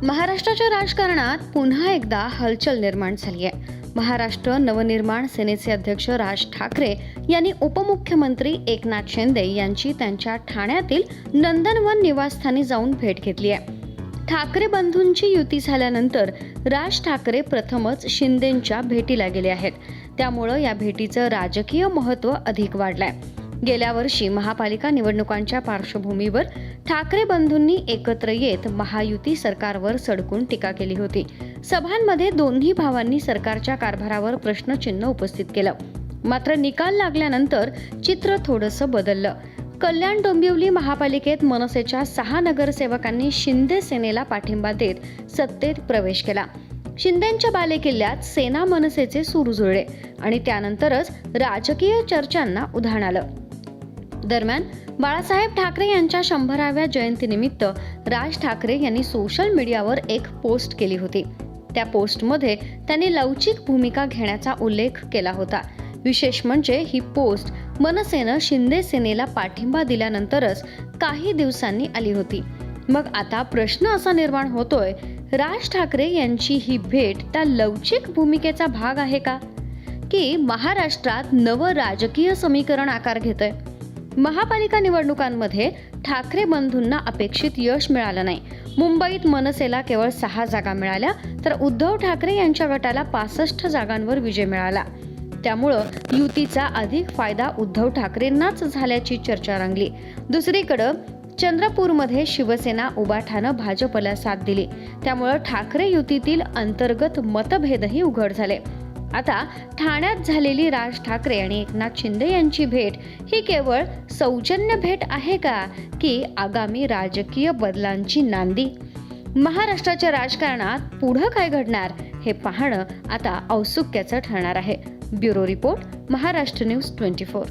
महाराष्ट्राच्या राजकारणात पुन्हा एकदा हलचल निर्माण झाली आहे. महाराष्ट्र नवनिर्माण सेनेचे अध्यक्ष राज ठाकरे यांनी उपमुख्यमंत्री एकनाथ शिंदे यांची त्यांच्या ठाण्यातील नंदनवन निवासस्थानी जाऊन भेट घेतली आहे. ठाकरे बंधूंची युती झाल्यानंतर राज ठाकरे प्रथमच शिंदेंच्या भेटीला गेले आहेत. त्यामुळे या भेटीचं राजकीय महत्त्व अधिक वाढलंय. गेल्या वर्षी महापालिका निवडणुकांच्या पार्श्वभूमीवर ठाकरे बंधूंनी एकत्र येत महायुती सरकारवर सडकून टीका केली होती. सभांमध्ये दोन्ही भावांनी सरकारच्या कारभारावर प्रश्नचिन्ह उपस्थित केलं. मात्र निकाल लागल्यानंतर चित्र थोडंसं बदललं. कल्याण डोंबिवली महापालिकेत मनसेच्या 6 नगरसेवकांनी शिंदे सेनेला पाठिंबा देत सत्तेत प्रवेश केला. शिंदेंच्या बालेकिल्ल्यात सेना मनसेचे सूर जुळले आणि त्यानंतरच राजकीय चर्चांना उधाण आलं. दरम्यान बाळासाहेब ठाकरे यांच्या 100व्या जयंतीनिमित्त राज ठाकरे यांनी सोशल मीडियावर एक पोस्ट केली होती. त्या पोस्टमध्ये त्यांनी लवचिक भूमिका घेण्याचा उल्लेख केला होता. विशेष म्हणजे ही पोस्ट मनसेनं शिंदे सेनेला पाठिंबा दिल्यानंतरच काही दिवसांनी आली होती. मग आता प्रश्न असा निर्माण होतोय, राज ठाकरे यांची ही भेट त्या लवचिक भूमिकेचा भाग आहे का, की महाराष्ट्रात नवं राजकीय समीकरण आकार घेतंय? महापालिका निवडणुकांमध्ये ठाकरे बंधूंना अपेक्षित यश मिळालं नाही. मुंबईत मनसेला केवळ 6 जागा मिळाल्या, तर उद्धव ठाकरे यांच्या गटाला 65 जागांवर विजय मिळाला. त्यामुळं युतीचा अधिक फायदा उद्धव ठाकरेंनाच झाल्याची चर्चा रंगली. दुसरीकडं चंद्रपूरमध्ये शिवसेना उबाठानं भाजपला साथ दिली. त्यामुळं ठाकरे युतीतील अंतर्गत मतभेदही उघड झाले. आता ठाण्यात झालेली राज ठाकरे आणि एकनाथ शिंदे यांची भेट ही केवळ सौजन्य भेट आहे का, की आगामी राजकीय बदलांची नांदी? महाराष्ट्राच्या राजकारणात पुढं काय घडणार हे पाहणं आता औत्सुक्याचं ठरणार आहे. Bureau report, Maharashtra news 24.